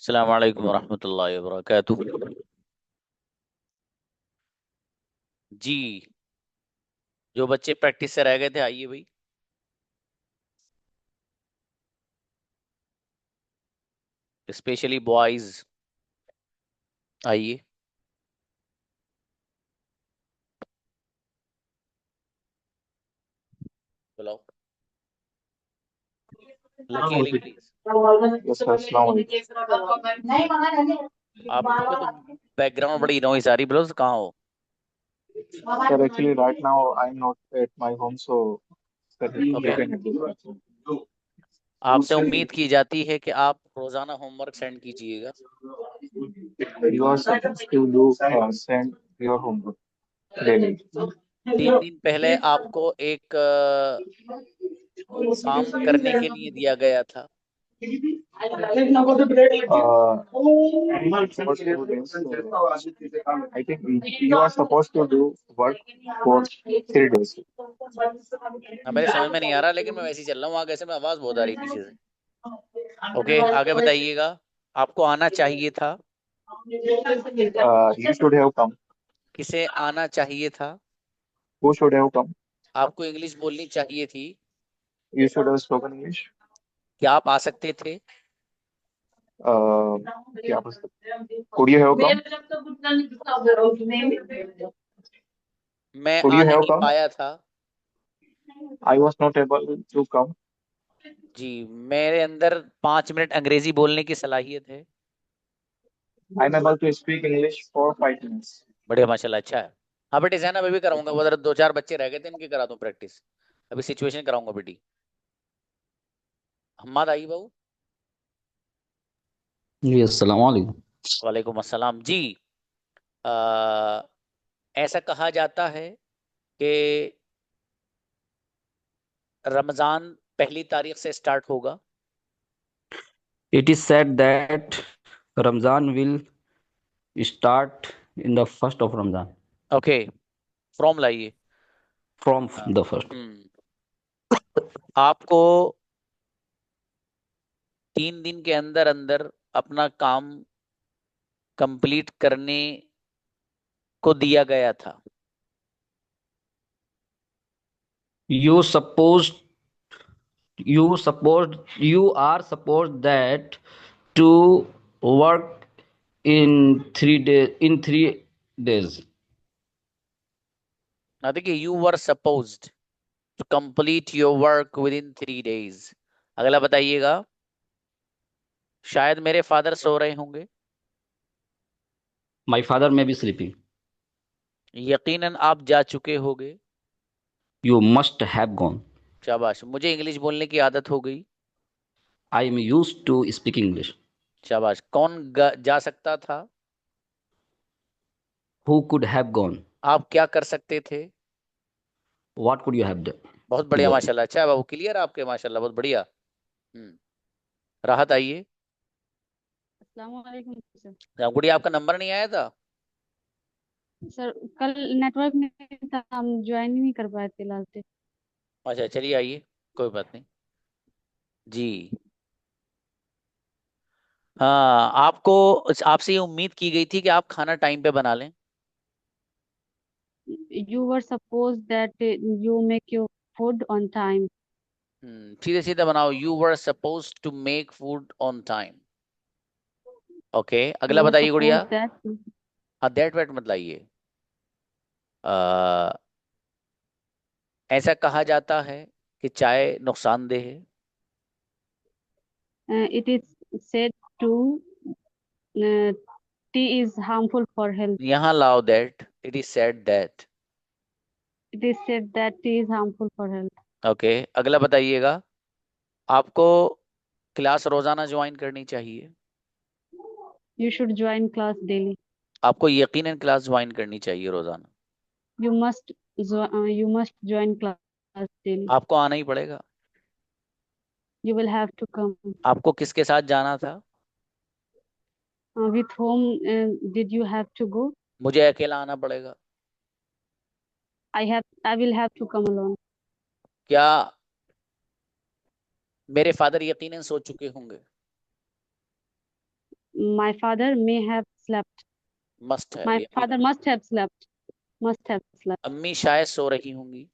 अस्सलाम वालेकुम रहमतुल्लाहि व बरकातुहू। जी, जो बच्चे प्रैक्टिस से रह गए थे आइए भाई, स्पेशली बॉयज आइए। बुलाओ, lucky Ali please. Yes, sir. Assalamu alaikum. आपके तो बैकग्राउंड बड़ी नॉइस आ रही, ब्रोस कहाँ हो? Sir, actually, right now I'm not at my home, so sir, you okay, can do that. आपसे उम्मीद की जाती है कि आप रोजाना होमवर्क सेंड कीजिएगा। You are supposed to do send your homework daily. 3 दिन पहले आपको एक काम करने के लिए दिया गया था। For 2 days, I think you are supposed to do work for 3 days. हाँ, मेरे समझ में नहीं आ रहा, लेकिन मैं वैसे ही चल रहा हूँ। वहां कैसे में आवाज बहुत आ रही है पीछे से। ओके, आगे बताइएगा। आपको आना चाहिए था। You should have come. किसे आना चाहिए था? Who should have come? आपको इंग्लिश बोलनी चाहिए थी। You should have spoken English. क्या आप आ सकते थे? Uh, क्या पूछ Could you have come? मैं Could आ you have नहीं come? पाया था। I was not able to come. जी, मेरे अंदर 5 मिनट अंग्रेजी बोलने की सलाहियत है। I'm able to speak English for 5 minutes. बढ़िया, माशाल्लाह, अच्छा है। हाँ बेटी जैना, मैं भी कराऊंगा। वो उधर 2-4 बच्चे रह गए थे, इनकी करा दूं प्रैक्टिस। अभी सिचुएशन कराऊंगा बेटी। हम्माद आई बहू। जी अस्सलाम वालेकुम। वालेकुम अस्सलाम जी। आ, ऐसा कहा जाता है कि रमजान पहली तारीख से स्टार्ट होगा। It is said that Ramzan will start in the first of Ramzan, okay, from लाइए। from हाँ, the first. आपको 3 दिन के अंदर अंदर अपना काम कंप्लीट करने को दिया गया था। You suppose you are supposed that to work in 3 days. ना देखिए, you were supposed to complete your work within 3 days. अगला बताइएगा। शायद मेरे फादर सो रहे होंगे। My father may be sleeping. यकीनन आप जा चुके होंगे। You must have gone. शाबाश, मुझे इंग्लिश बोलने की आदत हो गई। I am used to speak English. शाबाश, कौन जा सकता था? Who could have gone? आप क्या कर सकते थे? What could you have done? बहुत बढ़िया What? माशाल्लाह, अच्छा है बाबू, क्लियर आपके, माशाल्लाह बहुत बढ़िया। राहत आइए। अस्सलामुअलैकुम सर। गुड़िया, आपका नंबर नहीं आया था? सर कल नेटवर्क नहीं था, हम ज्वाइन नहीं कर पाए थे लास्ट डे। अच्छा, चलिए आइए, कोई बात नहीं। जी हाँ, आपको आपसे ये उम्मीद की गई थी कि आप खाना टाइम पे बना लें। You were suppose that you make your food on time. सीधे सीधे बनाओ, you were suppose to make food on time. Okay, you अगला वर बताइए सपोज गुड़िया। दैट। हाँ, दैट वेट मत लाइए। अ, ऐसा कहा जाता है कि चाय नुकसानदेह है। It is said to tea is harmful for health. यहाँ लाओ, that it is said that. It is said that tea is harmful for health. Okay, अगला बताइएगा। आपको क्लास रोजाना ज्वाइन करनी चाहिए। You should join class daily. आपको यकीनन क्लास ज्वाइन करनी चाहिए रोजाना। You must you must join class daily. आपको आना ही पड़ेगा। You will have to come. आपको किसके साथ जाना था? With whom did you have to go? मुझे अकेला आना पड़ेगा। I will have to come alone. क्या मेरे फादर यकीनन सो चुके होंगे? My father may have slept. Must है My ये father must have slept. Must have slept. अम्मी शायद सो रही होंगी।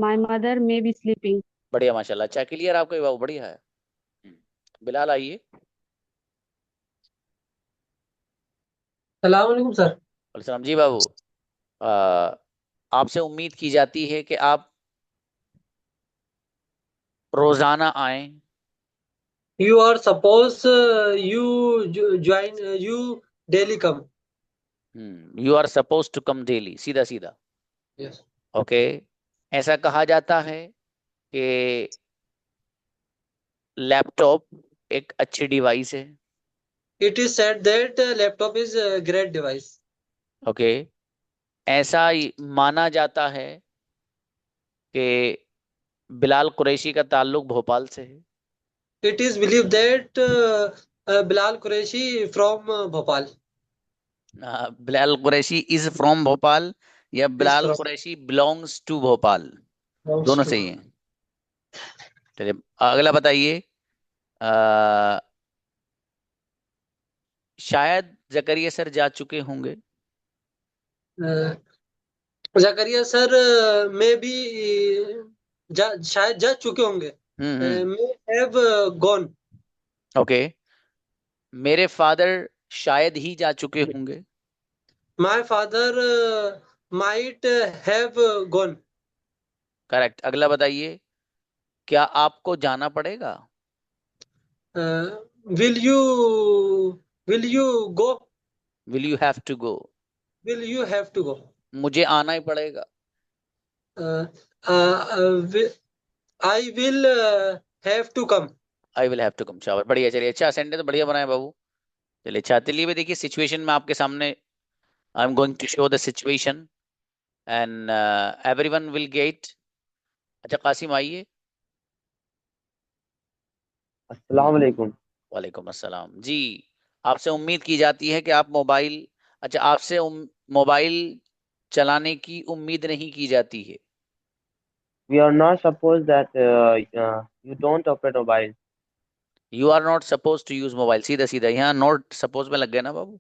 My mother may be sleeping. बढ़िया माशाल्लाह। अच्छा क्लियर आपका ये बाबू, बढ़िया है। बिलाल आइए। सलाम अलैकुम सर। सलाम जी बाबू। आपसे उम्मीद की जाती है कि आप रोजाना आए। You are suppose you join you daily come. You are suppose to come daily, सीधा सीधा। यस। ओके। ऐसा कहा जाता है कि लैपटॉप एक अच्छी डिवाइस है। It is said that laptop is great device. Okay. ऐसा माना जाता है कि बिलाल कुरैशी का ताल्लुक भोपाल से है। It is believe that Bilal Qureshi from Bhopal. Bilal Qureshi is from Bhopal या is Bilal from Qureshi belongs to Bhopal, दोनों सही हैं। चलिए अगला बताइए। अ, शायद जकरिया सर जा चुके होंगे। जकरिया सर में भी शायद जा चुके होंगे। May have gone. ओके। मेरे फादर शायद ही जा चुके होंगे। My father might have gone. Correct. अगला बताइए, क्या आपको जाना पड़ेगा? Will you will you go. Will you have to go. Will you have to go. मुझे आना ही पड़ेगा। I will have to come. I will have to come. शाबाश, बढ़िया। चलिए अच्छा सेंटेंस तो बढ़िया बनाया बाबू। चलिए अच्छा, चलिए भी देखिए सिचुएशन में आपके सामने I am going to show the situation and everyone will get. अच्छा कासिम आइए। अस्सलाम वालेकुम। वालेकुम अस्सलाम जी। आपसे उम्मीद की जाती है कि आप मोबाइल, अच्छा आपसे मोबाइल चलाने की उम्मीद नहीं की जाती है। We are not supposed that you don't operate mobile. You are not suppose to use mobile, सीधा सीधा यहाँ नॉट सपोज में लग गया ना बाबू।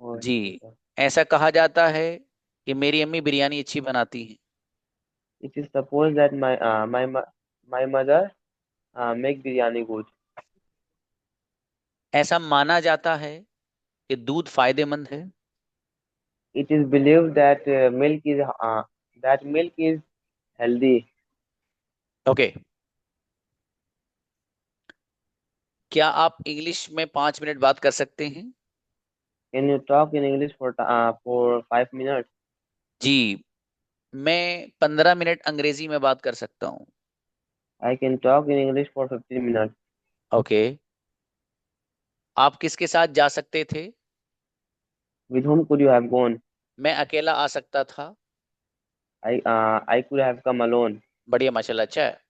और जी। ऐसा कहा जाता है कि मेरी अम्मी बिरयानी अच्छी बनाती है। it is supposed that my mother make biryani good. ऐसा माना जाता है कि दूध फायदेमंद है। It is believed that milk is healthy. Okay. क्या आप इंग्लिश में 5 मिनट बात कर सकते हैं? Can you talk in English for 5 minutes? जी। मैं 15 मिनट अंग्रेजी में बात कर सकता हूँ। I can talk in English for 15 minutes. Okay. आप किसके साथ जा सकते थे? With whom could you have gone? मैं अकेला आ सकता था। I could have come alone. बढ़िया माशाल्लाह, अच्छा है।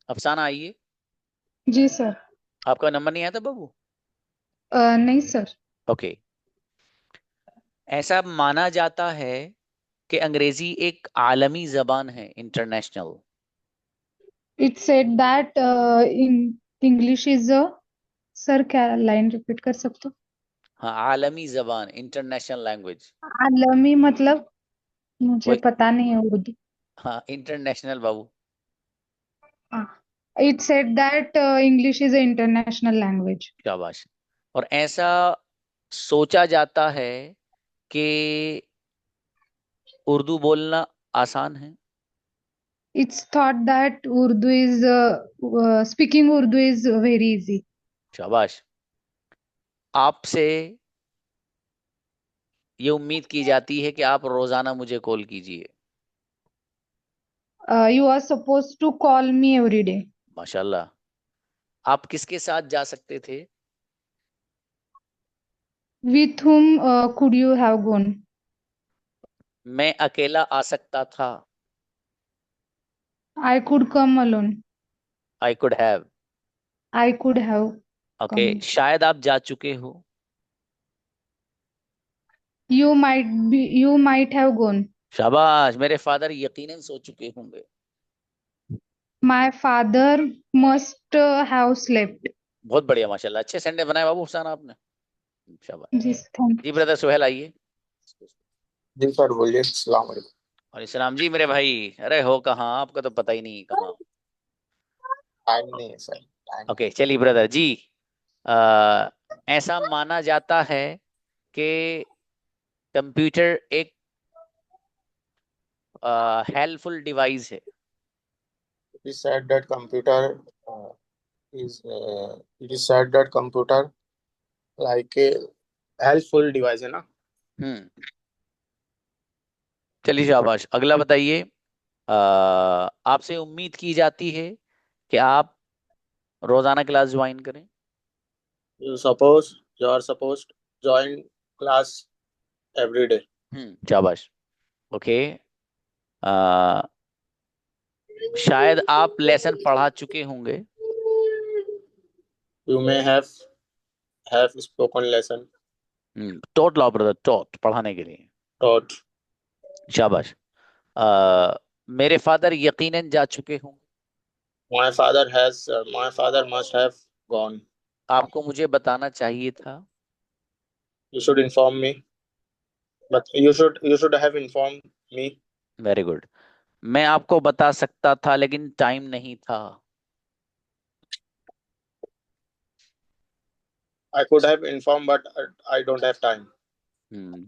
अफसाना आइए। जी सर। आपका नंबर नहीं आया था बाबू? नहीं सर। ओके। ऐसा माना जाता है कि अंग्रेजी एक आलमी जबान है, international. It said that in English is a. Sir क्या लाइन रिपीट कर सकते हो? हाँ, आलमी जबान, इंटरनेशनल लैंग्वेज। आलमी मतलब मुझे वही, पता नहीं है उर्दू। हाँ international Babu. It said that English is a international language. शाबाश। और ऐसा सोचा जाता है कि उर्दू बोलना आसान है। It's thought that Urdu is speaking Urdu is very easy. शाबाश। आपसे ये उम्मीद की जाती है कि आप रोजाना मुझे कॉल कीजिए। You are suppose to call me every day. माशाल्लाह। आप किसके साथ जा सकते थे? With whom could you have gone. मैं अकेला आ सकता था। I could come alone. I could have. I could have okay. Come. शायद आप जा चुके हो। You might have gone. शाबाश। मेरे फादर यकीनन सो चुके होंगे। My father must have slept. बहुत बढ़िया माशाल्लाह, अच्छे सेंटेंस बनाए बाबू हुसैन आपने, शाबाश। जी थैंक जी ब्रदर सुहेल आइए। जी सर बोलिए। अस्सलाम वालेकुम। और इस्लाम जी मेरे भाई, अरे हो कहाँ, आपका तो पता ही नहीं कहाँ। टाइम नहीं है सर, टाइम। ओके चलिए ब्रदर जी, आ, ऐसा माना जाता है कि कंप्यूटर एक हेल्पफुल डिवाइस है। It is said that computer is it is said that computer like a helpful device है ना। हम्म, चलिए शाबाश। अगला बताइए, आपसे उम्मीद की जाती है कि आप रोजाना क्लास ज्वाइन करें। You are supposed to join class every day. शाबाश। ओके, शायद आप लेसन पढ़ा चुके होंगे। You may have spoken lesson taught लाओ ब्रदर, टॉट पढ़ाने के लिए। taught. शाबाश। मेरे फादर यकीनन जा चुके होंगे। My father must have gone. आपको मुझे बताना चाहिए था। You should inform me, but you should have informed me. Very good. मैं आपको बता सकता था लेकिन टाइम नहीं था। I could have informed, but I don't have time.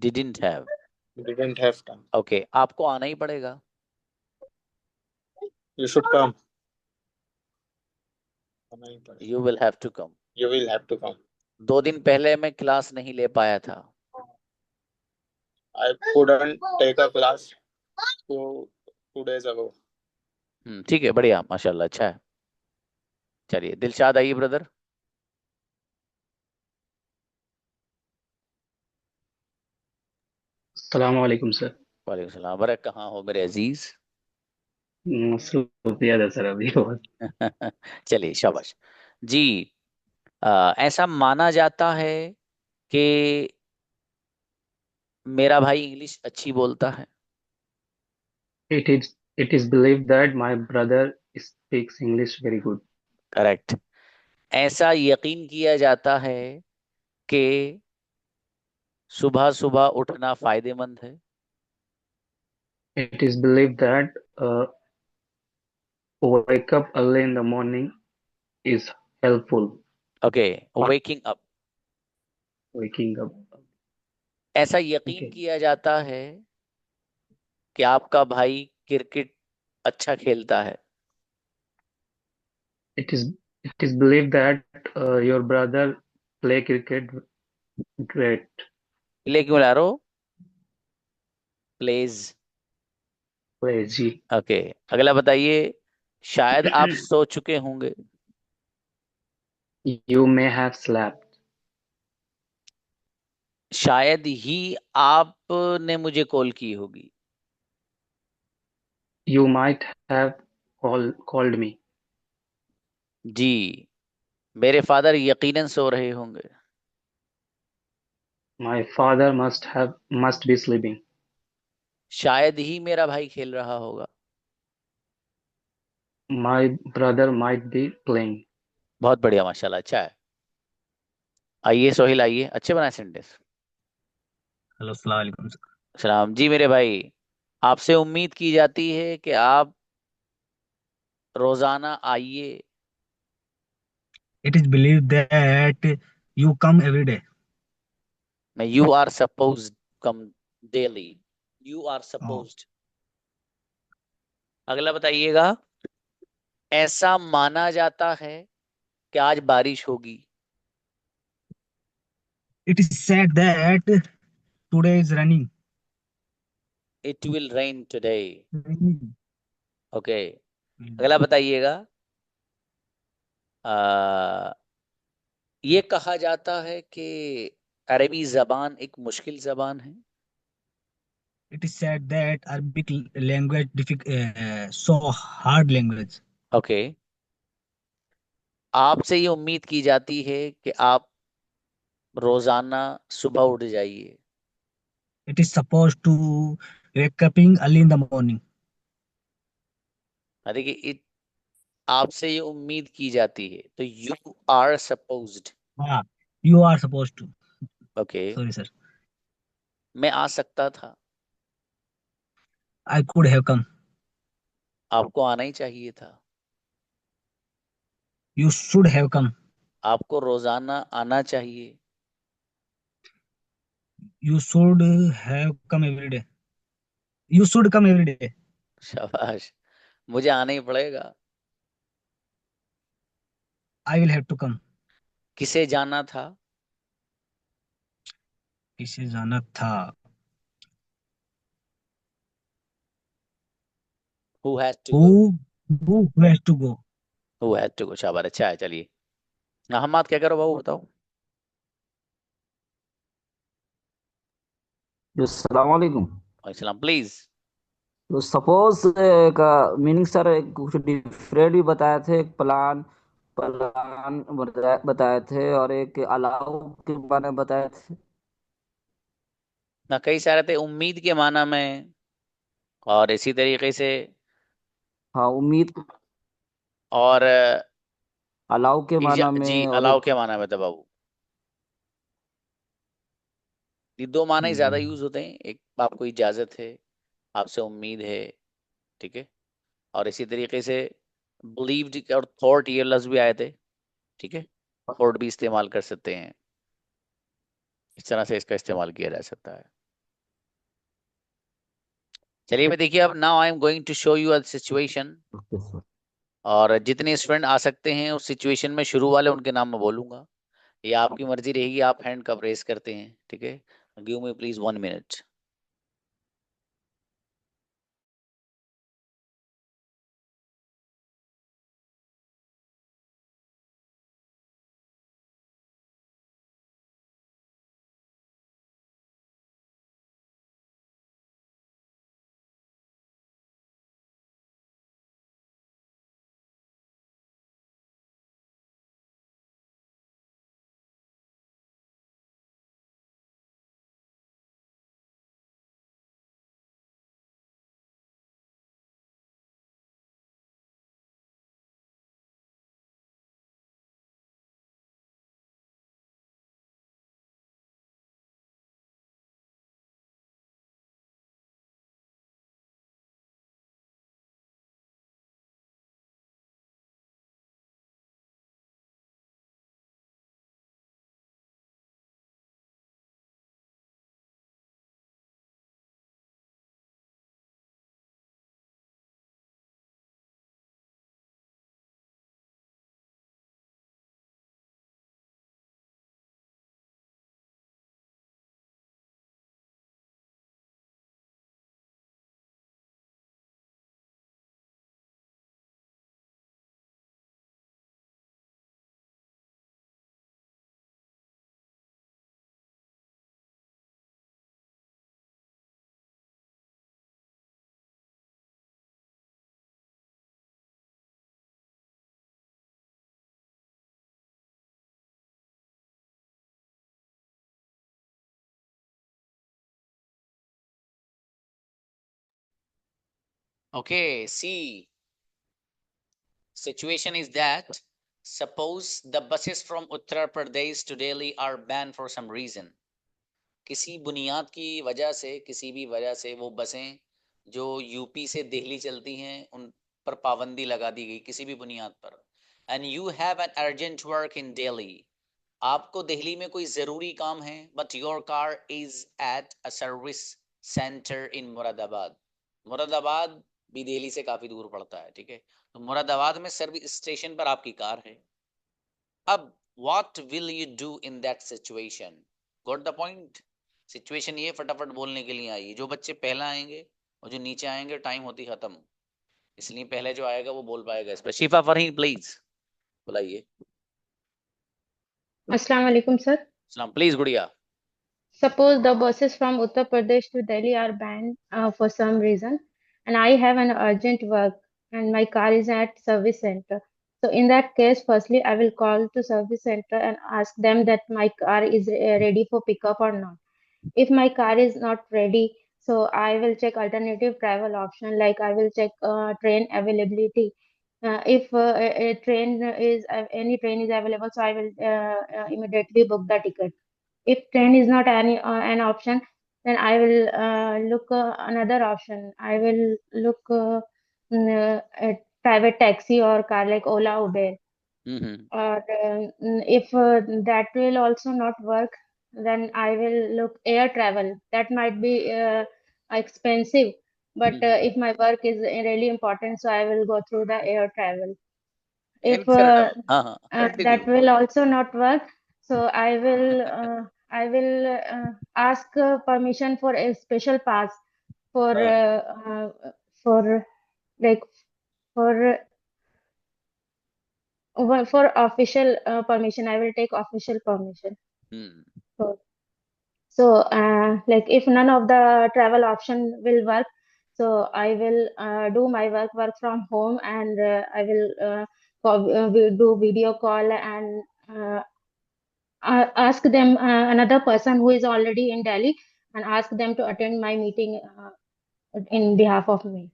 Didn't have. Didn't have time. Okay, आपको आना ही पड़ेगा। You should come. You will have to come. You will have to come. 2 दिन पहले मैं क्लास नहीं ले पाया था। I couldn't take a class 2 days ago. ठीक है, बढ़िया माशाल्लाह, अच्छा है। चलिए दिलशाद आइए ब्रदर। अस्सलाम वालेकुम सर। वालेकुम सलाम, बरक कहाँ हो मेरे अजीज। मसरूफ याद है सर अभी बहुत। चलिए शाबाश जी। ऐसा माना जाता है कि मेरा भाई इंग्लिश अच्छी बोलता है। It is believed that my brother speaks English very good. Correct. ऐसा यकीन किया जाता है कि सुबह सुबह उठना फायदेमंद है। It is believed that wake up early in the morning is helpful. Okay, waking up. Waking up. ऐसा यकीन Okay. किया जाता है कि आपका भाई क्रिकेट अच्छा खेलता है। It is it is believed that your brother play cricket great. Play क्यों ला रहे हो, प्लेज। Play जी। ओके, अगला बताइए, शायद आप सो चुके होंगे। You may have slept. शायद ही आपने मुझे कॉल की होगी। You might have called me. जी, मेरे फादर यकीनन सो रहे होंगे। My father must be sleeping. शायद ही मेरा भाई खेल रहा होगा। My brother might be playing. बहुत बढ़िया माशाल्लाह, अच्छा है। आइए सोहिल आइए, अच्छे बनाए सेंटेंस। हेलो अस्सलाम वालेकुम सर। सलाम जी मेरे भाई, आपसे उम्मीद की जाती है कि आप रोजाना आइए। It is believed that you come every day. मैं you are supposed come daily. You are Oh, supposed. अगला बताइएगा, ऐसा माना जाता है कि आज बारिश होगी। it is said that today is running. It will rain today. Raining. Okay, अगला बताइएगा, आ, ये कहा जाता है कि अरबी जबान एक मुश्किल जबान है। It is said that Arabic language so hard language. Okay, आपसे ये उम्मीद की जाती है कि आप रोजाना सुबह उठ जाइए। It is supposed to wake up early in the morning. देखिए, आपसे ये उम्मीद की जाती है, तो यू आर सपोज्ड। हाँ, you are supposed to. Okay, Sorry, sir. मैं आ सकता था, I could have come. आपको आना ही चाहिए था, You should have come. आपको रोजाना आना चाहिए, You should have come every day. You should come every day. शाबाश, मुझे आना ही पड़ेगा, I will have to come. किसे जाना था, किसे जाना था? who had to go, Who has to go? who had to go, शाबाश, अच्छा है। चलिए, अहमद क्या करो बाबू, बताओ। अस्सलाम वालेकुम। अस्सलाम, प्लीज। तो सपोज का मीनिंग सर कुछ डिफरेंट भी बताए थे। एक प्लान प्लान बताए थे और एक अलाउ के बारे में बताए थे। ना कई सारे थे उम्मीद के माना में, और इसी तरीके से, हाँ, उम्मीद और अलाउ के माना जी में और अलाउ एक के माना में था बाबू। ये दो माना ही ज्यादा यूज होते हैं, एक आपको इजाजत है, आपसे उम्मीद है, ठीक है, और इसी तरीके से बिलीव्ड और थॉट, ये लफ्ज भी आए थे, ठीक है, थॉट भी इस्तेमाल कर सकते हैं, इस तरह से इसका इस्तेमाल किया जा सकता है। चलिए मैं देखिए, अब now I am going to show you a situation, और जितने स्टूडेंट आ सकते हैं उस सिचुएशन में शुरू वाले उनके नाम मैं बोलूंगा, ये आपकी मर्जी रहेगी, आप हैंड कब रेस करते हैं, ठीक है। Give me please 1 minute. Okay, see, situation is that suppose the buses from Uttar Pradesh to Delhi are banned for some reason. किसी बुनियाद की वजह से, किसी भी वजह से वो बसें जो यूपी से दिल्ली चलती हैं उन पर पाबंदी लगा दी गई किसी भी बुनियाद पर। And you have an urgent work in Delhi, आपको दिल्ली में कोई ज़रूरी काम है, but your car is at a service centre in Moradabad. Moradabad भी दिल्ली से काफ़ी दूर पड़ता है, ठीक है, तो मुरादाबाद में सर्विस स्टेशन पर आपकी कार है। अब what will you do in that situation? Got the point? Situation ये फटाफट बोलने के लिए आई, जो बच्चे पहला आएंगे और जो नीचे आएंगे टाइम होती खत्म, इसलिए पहले जो आएगा वो बोल पाएगा इस पर। शिफा फरहीन प्लीज बुलाइए। Assalamu alaikum, sir. सलाम, प्लीज गुड़िया। Suppose the buses from Uttar Pradesh to Delhi are banned for some reason, and I have an urgent work, and my car is at service center. So in that case, firstly, I will call to service center and ask them that my car is ready for pickup or not. If my car is not ready, so I will check alternative travel option, like I will check train availability. if a train is any train is available, so I will immediately book the ticket. If train is not an option, then I will look another option. I will look a private taxi or car like Ola, Uber. Or if that will also not work, then I will look air travel. That might be expensive, but if my work is really important, so I will go through the air travel. If Fair enough. that Continue. will also not work, so I will ask permission for a special pass for for like for for official permission. I will take official permission. So like if none of the travel option will work, so I will do my work from home, and I will do video call and ask them another person who is already in Delhi, and ask them to attend my meeting in behalf of me.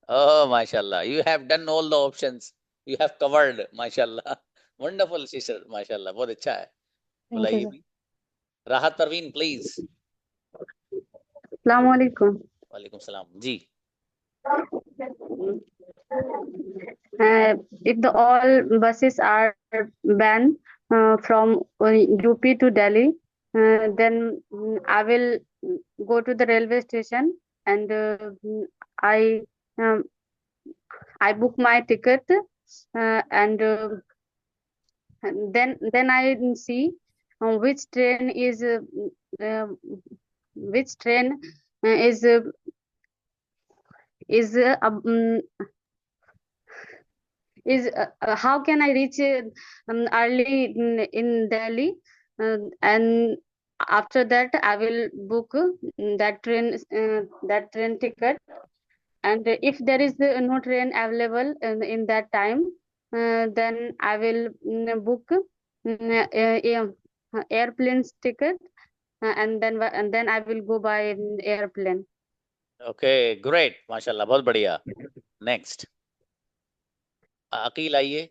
Oh, mashallah. You have done all the options. You have covered, mashallah. Wonderful, sister, mashallah. बहुत अच्छा है. Thank you, बुलाइए sir. भी. राहत Parveen, please. अस्सलाम वालेकुम। वालेकुम सलाम. जी. If the all buses are banned from UP to Delhi, then I will go to the railway station, and I um, I book my ticket, and then I see which train is uh, which train is is how can I reach early in Delhi, and after that I will book that train ticket, and if there is no train available in that time, then I will book airplane's ticket, and then I will go by airplane. Okay, great. माशाल्लाह, बहुत बढ़िया. Next. Aqeel आइए.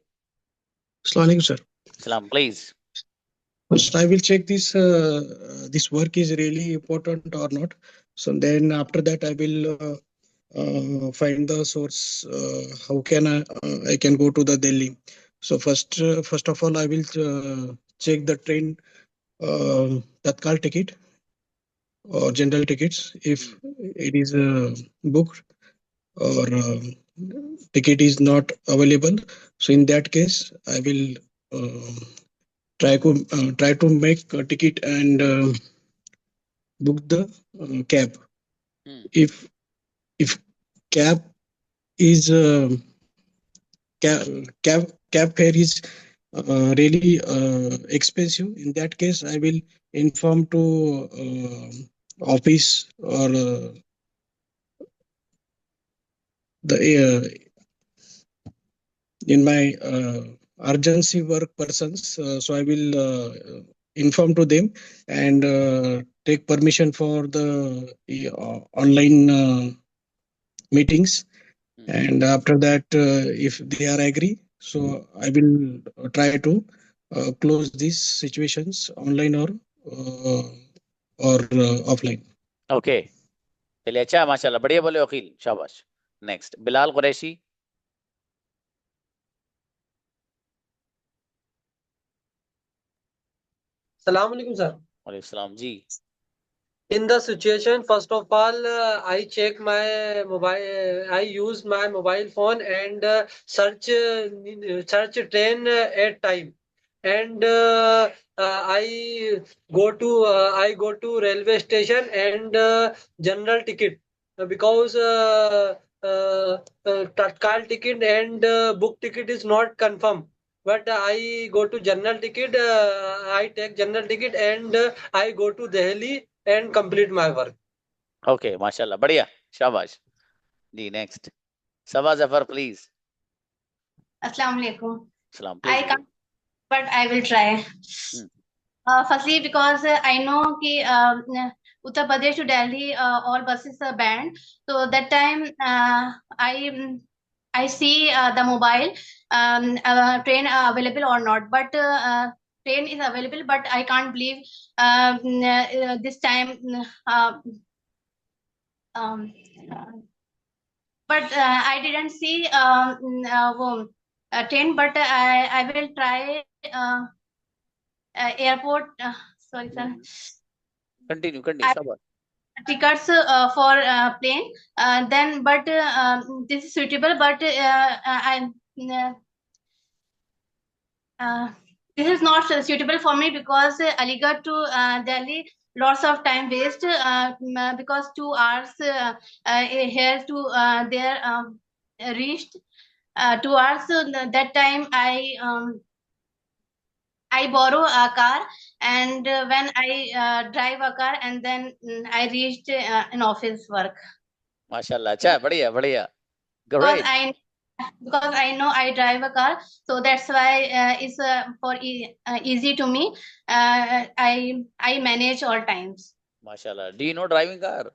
Assalamu alaikum, sir. Salam, please. First, I will check this work is really important or not. So then after that, I will find the source. How can I can go to the Delhi? So first of all, I will check the train Tatkal ticket or general tickets if it is booked or ticket is not available. So in that case, I will try to make a ticket and book the cab. If cab is cab fare is really expensive, in that case I will inform to office or the in my urgency work persons. So I will inform to them and take permission for the online meetings. And after that, if they are agree, so I will try to close these situations online or offline. Okay. चलिए अच्छा है माशाल्लाह. बढ़िया बोले अकील. शाबाश. Next. Bilal Qureshi. Assalamu alaikum, sir. वालेकुम सलाम जी. In the situation, first of all, I check my mobile. I use my mobile phone and search train at time, and I go to railway station and general ticket because Tatkal ticket and book ticket is not confirmed. But I go to general ticket. I take general ticket and I go to Delhi and complete my work. Okay, माशाल्लाह. बढ़िया. शाबाश. जी, next. Sabah Zafar, please. Assalamu alaikum. Salam, I please. can't, but I will try. Firstly, because I know कि Uttar Pradesh to Delhi all buses are banned. So that time I I see the mobile train available or not, but train is available, but I can't believe this time. Um, but I didn't see train, but I will try airport. Sorry, sir. Continue. I Shabash. tickets for plane. Then, but this is suitable, but this is not suitable for me because Aligarh to Delhi, lots of time waste because 2 hours here to there reached 2 hours. So that time I borrow a car, and when I drive a car, and then I reached an office work. माशाल्लाह, अच्छा, बढ़िया बढ़िया, Because great. I know I drive a car, so that's why it's for easy to me. I manage all times. माशाल्लाह. Do you know driving car?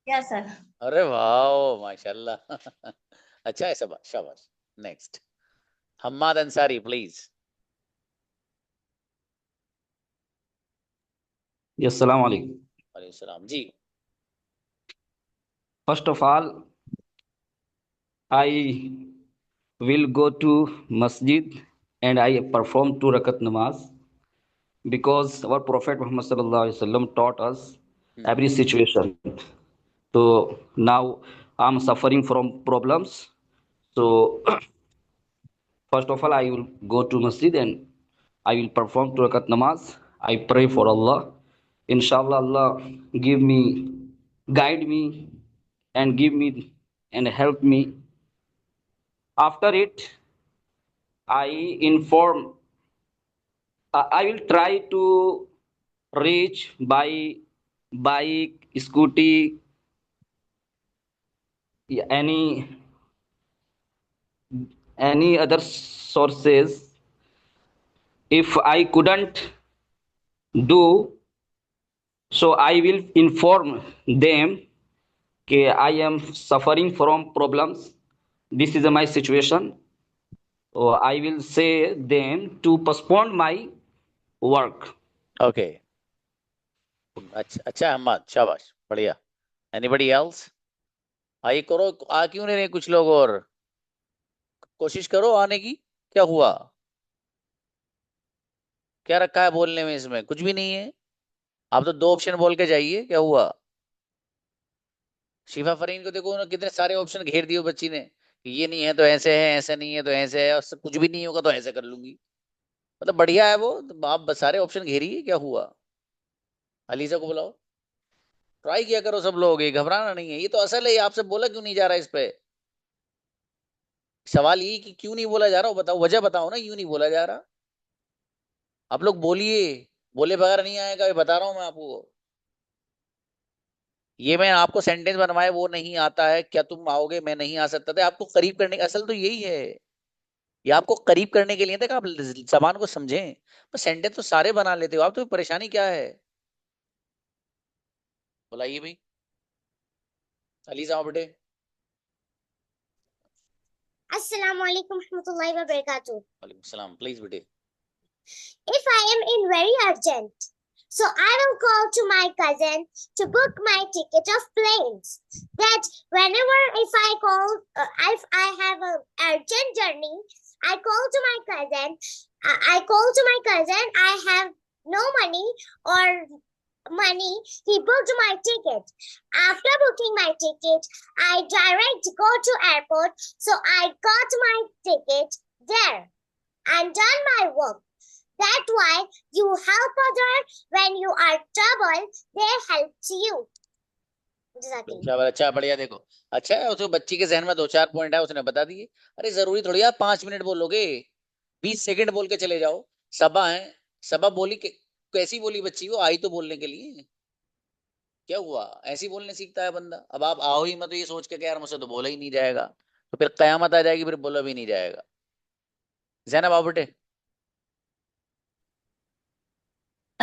Yes, sir. अरे वाह, माशाल्लाह. अच्छा है, शाबाश शाबाश. Next, Hammad Ansari, please. Yes, Assalamu alaikum. वालेकुम सलाम जी. First of all, I will go to masjid and I perform 2 rakat namaz, because our Prophet Muhammad sallallahu alaihi wasallam taught us every situation. So now I'm suffering from problems. So first of all, I will go to masjid and I will perform 2 rakat namaz. I pray for Allah. Inshallah, Allah give me, guide me, and give me and help me. After it, I inform. I will try to reach by bike, scooty, any other sources. If I couldn't do, so I will inform them that I am suffering from problems. This is my situation. So I will say them to postpone my work. Okay. अच्छा अहमद, शाबाश, बढ़िया. Anybody else? आइए करो, आ क्यों नहीं रहे कुछ लोग, और कोशिश करो आने की. क्या हुआ? क्या रखा है बोलने में? इसमें कुछ भी नहीं है. आप तो 2 ऑप्शन बोल के जाइए. क्या हुआ? शिफा फरीन को देखो ना, कितने सारे ऑप्शन घेर दिए बच्ची ने. ये नहीं है तो ऐसे है, ऐसा नहीं है तो ऐसे है, और कुछ भी नहीं होगा तो ऐसे कर लूंगी. मतलब बढ़िया है वो, तो आप सारे ऑप्शन घेरिए. क्या हुआ? अलीजा को बुलाओ. ट्राई किया करो सब लोग, ये घबराना नहीं है. ये तो असल है. ये आपसे बोला क्यों नहीं जा रहा इस पे? सवाल ये कि क्यों नहीं बोला जा रहा, बताओ, वजह बताओ ना, क्यों नहीं बोला जा रहा. आप लोग बोलिए. बोले बगैर नहीं आएगा, ये बता रहा हूं मैं आपको. ये मैं आपको सेंटेंस बनवाए वो नहीं आता है, क्या तुम आओगे? मैं नहीं आ सकता था. आपको करीब करने, असल तो यही है. ये आपको करीब करने के लिए था कि आप जबान को समझें. पर सेंटेंस तो सारे बना लेते हो आप, तो परेशानी क्या है? बुलाइए भाई. अली जाओ बेटे. Assalamualaikum warahmatullahi wabarakatuh. वालेकुम सलाम. प्लीज बेटे. If I am in very urgent, so I will call to my cousin to book my ticket of planes. That whenever if I call, if I have an urgent journey, I call to my cousin. I call to my cousin. I have no money or money. He booked my ticket. After booking my ticket, I direct go to airport. So I got my ticket there and done my work. That's why you help others when you are troubled. They help you. अच्छा बढ़िया. देखो अच्छा है, उसको बच्ची के जहन में 2-4 पॉइंट है, उसने बता दिए. अरे जरूरी थोड़ी आप 5 मिनट बोलोगे, 20 सेकंड बोल के चले जाओ. सबा है, सबा बोली कैसी बोली बच्ची, वो आई तो बोलने के लिए. क्या हुआ? ऐसी बोलने सीखता है बंदा. अब आप आओ ही मत, तो ये सोच के यार मुझसे तो बोला ही नहीं जाएगा, तो फिर कयामत आ जाएगी, फिर बोला भी नहीं जाएगा. जैनब आओ बेटे.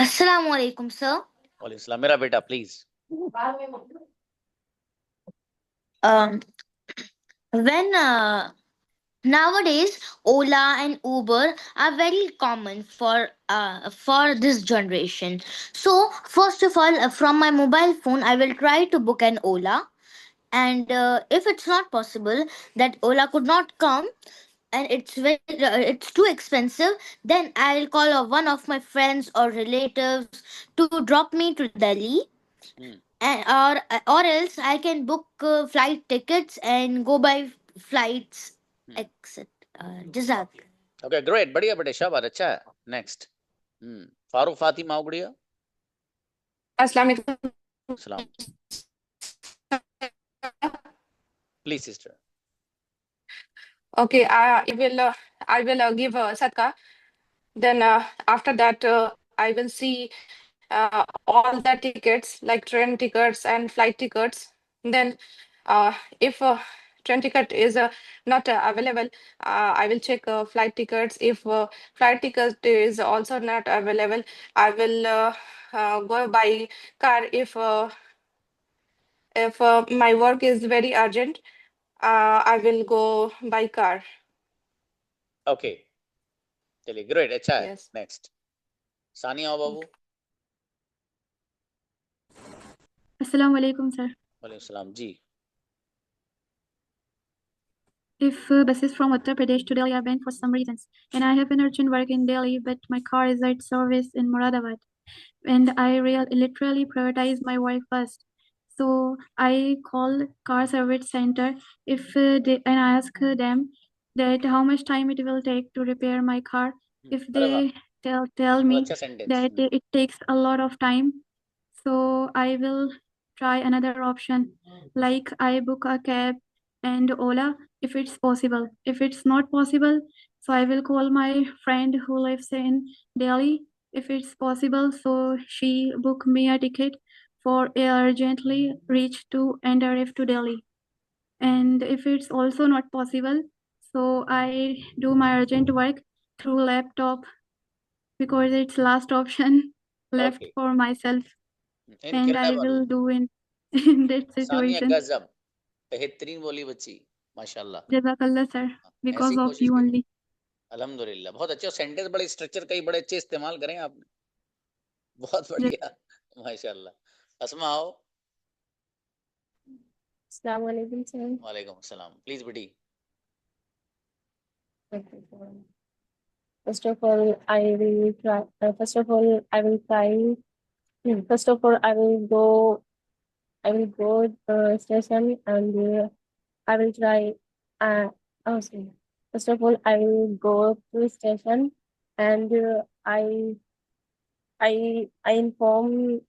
Assalamualaikum, sir. वालेकुम सलाम. मेरा बेटा please. When Nowadays, Ola and Uber are very common for this generation. So, first of all, from my mobile phone, I will try to book an Ola. And if it's not possible that Ola could not come and it's too expensive, then I'll call one of my friends or relatives to drop me to Delhi, and or else I can book flight tickets and go by flights, etc. Jazak. Okay, great. बढ़िया बेटे, शाबाश, अच्छा है. Next. Farooq Fatima उगड़िया. अस्सलाम वालेकुम. Salam. Please, sister. Okay, I will give sadaqah. Then after that, I will see all the tickets like train tickets and flight tickets. Then if train ticket is not available, I will check flight tickets. If flight ticket is also not available, I will go by car. If my work is very urgent, I will go by car. Okay. चलिए, great, अच्छा है. Yes. Next. Sania आओ बाबू. Assalamu alaikum, sir. वालेकुम सलाम जी. If buses from Uttar Pradesh to Delhi are banned for some reasons, and I have an urgent work in Delhi, but my car is at service in Moradabad, and I literally prioritize my work first. So I call car service center and I ask them that how much time it will take to repair my car. If they tell me अच्छा sentence. that it takes a lot of time, so I will try another option, like I book a cab and Ola if it's possible. If it's not possible, so I will call my friend who lives in Delhi if it's possible, so she book me a ticket for urgently reach to and arrive to Delhi. And if it's also not possible, so I do my urgent work through laptop because it's last option left Okay. for myself. And I Incredible. will do in that Sania situation. गजब, बेहतरीन बोली बच्ची, माशाल्लाह. Jazakallah, sir. Because ऐसी of कोशिश you करें. only. अल्हम्दुलिल्लाह, बहुत अच्छे. सेंटेंस बड़े स्ट्रक्चर कई बड़े अच्छे इस्तेमाल करें आपने. बहुत बढ़िया, माशाल्लाह. अस्मा आओ. Assalamu alaikum, sir. वालेकुम सलाम. Please बेटी. Okay, sir. First of all, I will try. First of all, I will try. First of all, I will go station and I will try. Oh, sorry. First of all, I will go to station and I inform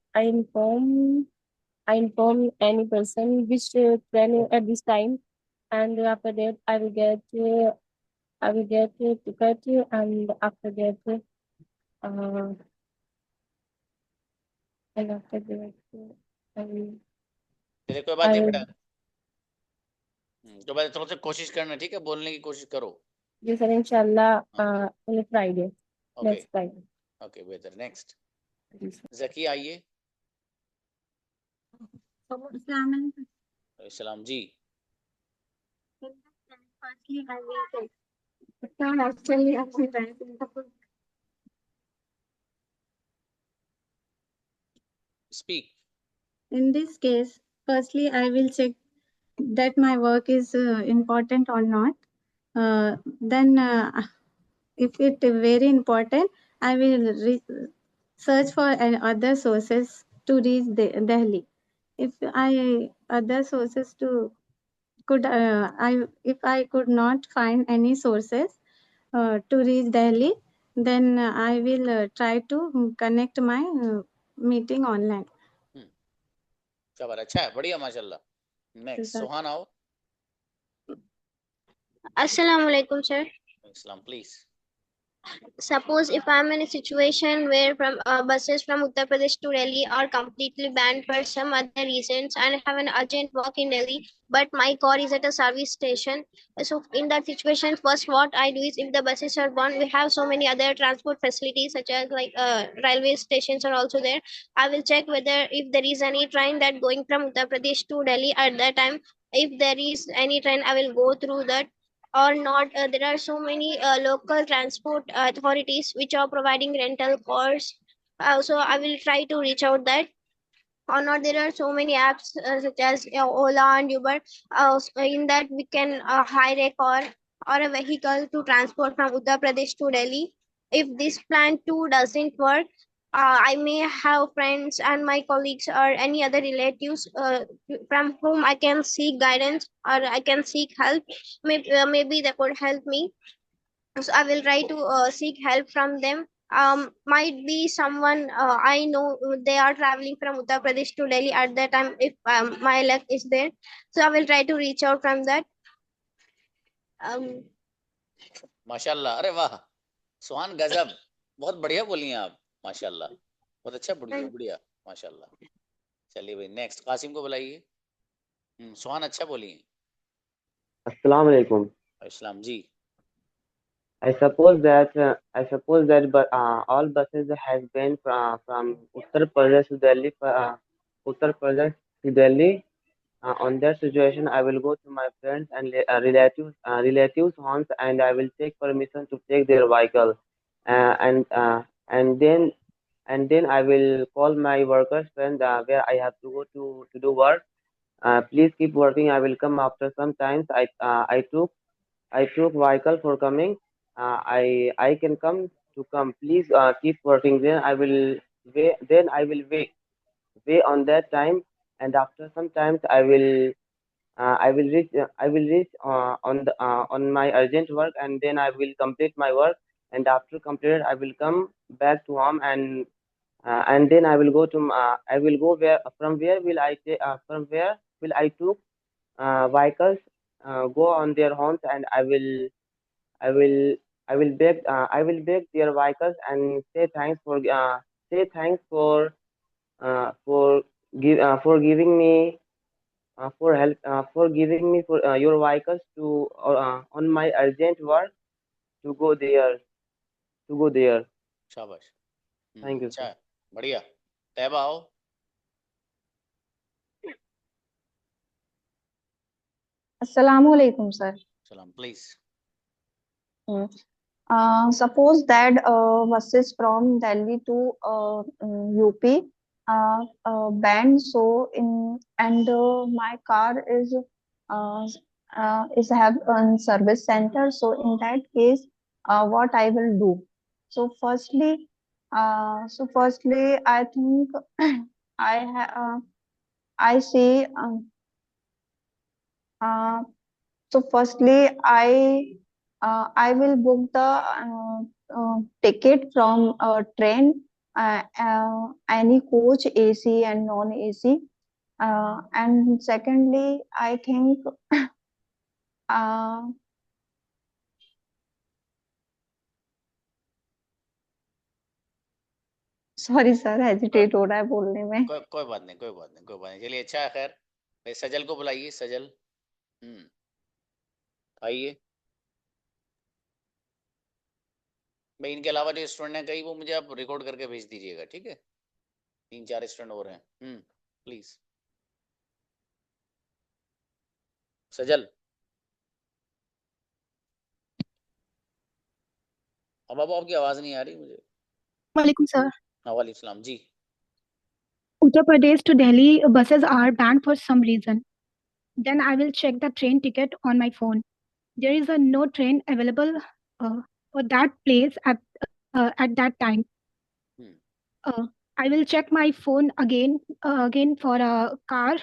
any person which train at this time, and after that I will get a ticket, and after that I will चलिए कोई बात I नहीं will बेटा. तो भाई थोड़ा सा कोशिश करना, ठीक है, बोलने की कोशिश करो. yes, sir, inshallah on a Friday. Okay. Next Friday. Okay, better. Next. Yes, sir. जकी आइए. सलाम जी. Speak. In this case, firstly, I will check that my work is important or not. Then, if it is very important, I will search for other sources to reach Delhi. If I other sources to could if I could not find any sources to reach Delhi, then I will try to connect my meeting online. शाबाश, अच्छा है, बढ़िया, माशाल्लाह. Next, सुहान आओ. Assalamu alaikum, sir. Islam, please. Suppose if I'm in a situation where buses from Uttar Pradesh to Delhi are completely banned for some other reasons, and I have an urgent work in Delhi, but my car is at a service station. So in that situation, first what I do is, if the buses are banned, we have so many other transport facilities such as like railway stations are also there. I will check whether if there is any train that going from Uttar Pradesh to Delhi at that time. If there is any train, I will go through that. or not. There are so many local transport authorities which are providing rental cars. So I will try to reach out that or not. There are so many apps such as Ola and Uber. In that we can hire a car or a vehicle to transport from Uttar Pradesh to Delhi. If this plan too doesn't work, I may have friends and my colleagues or any other relatives from whom I can seek guidance or I can seek help. Maybe they could help me. So I will try to seek help from them. Might be someone I know they are traveling from Uttar Pradesh to Delhi at that time if my luck is there. So I will try to reach out from that. माशाल्लाह, अरे वाह सुहान, गजब, बहुत बढ़िया बोली हैं आप, माशाल्लाह, बहुत अच्छा बढ़िया बढ़िया, माशाल्लाह। चलिए भाई नेक्स्ट कासिम को बुलाइए। सुहान अच्छा बोली हैं। Assalamu alaikum. Islam ji. I suppose that but all buses have been from Uttar Pradesh to Delhi. Uttar Pradesh to Delhi. On that situation, I will go to my friends and relatives' homes, and I will take permission to take their vehicle, and then I will call my workers friend where I have to go to do work. Please keep working. I will come after some time. I took vehicle for coming. I can come to come. Please keep working. Then I will wait. Then I will wait on that time, and after some time I will reach on my urgent work, and then I will complete my work. And after completed, I will come back to home, and then I will go to I will go where from where will I take from where will I took vehicles go on their homes, and I will I will beg their vehicles and say thanks for giving me for help for giving me for your vehicles to on my urgent work to go there to go there. शाबाश। Thank you, अच्छा sir. बढ़िया। तैयबा आओ। Assalamu alaikum, sir. सलाम please. Suppose that buses from Delhi to UP banned, so my car is have a service center. So in that case, what I will do? So firstly, I think I see. So firstly, I will book the ticket from a train, any coach, AC and non-AC. And secondly, I think sorry sir, hesitate हो रहा है बोलने में। कोई बात नहीं, कोई बात नहीं, कोई बात नहीं। चलिए अच्छा है, खैर भाई सजल को बुलाइए। सजल आइए भाई। इनके अलावा जो स्टूडेंट है कई, वो मुझे आप रिकॉर्ड करके भेज दीजिएगा, ठीक है? 3-4 स्टूडेंट हो रहे हैं। प्लीज सजल। अब बाबू आपकी आवाज नहीं आ रही मुझे। वालेकुम सर। वालेकुम सलाम जी। Uttar Pradesh to Delhi buses are banned for some reason. Then I will check the train ticket on my phone. There is no train available for that place at that time. I will check my phone again for a car,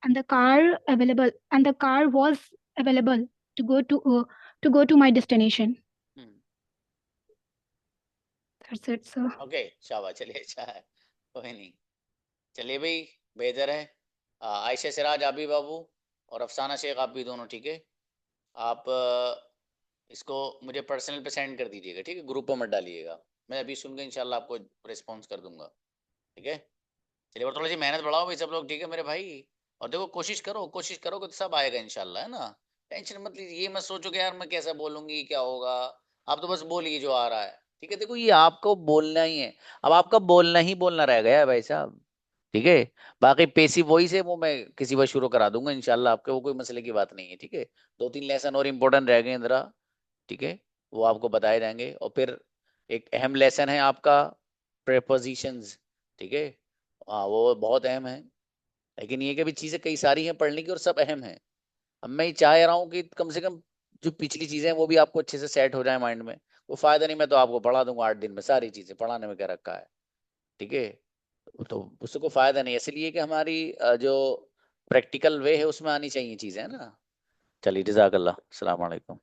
and the car was available to go to my destination. That's it, sir. Okay शाबाश। चलिए अच्छा है, कोई नहीं। चलिए भाई बेहतर है। आयशा सिराज, आबी बाबू और अफसाना शेख, आप भी दोनों, ठीक है? आप इसको मुझे पर्सनल पे सेंड कर दीजिएगा, ठीक है? ग्रुप पर मत डालिएगा। मैं अभी सुन के इंशाल्लाह आपको रिस्पॉन्स कर दूंगा, ठीक है? चलिए और थोड़ी सी मेहनत बढ़ाओ भाई सब लोग, ठीक है मेरे भाई? और देखो कोशिश करोगे तो सब आएगा इंशाल्लाह, है ना? टेंशन मत लीजिए, ये मत सोचो कि यार मैं कैसा बोलूंगी, क्या होगा। आप तो बस बोलिए जो आ रहा है, ठीक है? देखो ये आपको बोलना ही है, अब आपका बोलना ही बोलना रह गया है भाई साहब। ठीक है। बाकी पेसिव वॉइस है वो मैं किसी बार शुरू करा दूंगा इंशाल्लाह आपके, वो कोई मसले की बात नहीं है। ठीक है, 2-3 लेसन और इम्पोर्टेंट रह गए हैं जरा। ठीक है, वो आपको बताए जाएंगे। और फिर एक अहम लेसन है आपका प्रेपोजिशंस। ठीक है, हाँ वो बहुत अहम है। लेकिन ये कि भी चीजें कई सारी हैं पढ़ने की और सब अहम है। अब मैं चाह रहा हूँ कि कम से कम जो पिछली चीजें हैं वो भी आपको अच्छे से सेट हो जाए माइंड में। वो फायदा नहीं, मैं तो आपको पढ़ा दूंगा 8 दिन में सारी चीजें, पढ़ाने में क्या रखा है। ठीक है, तो उससे कोई फायदा नहीं है। इसलिए कि हमारी जो प्रैक्टिकल वे है उसमें आनी चाहिए चीजें, है ना। चलिए, जज़ाकल्लाह, अस्सलाम वालेकुम।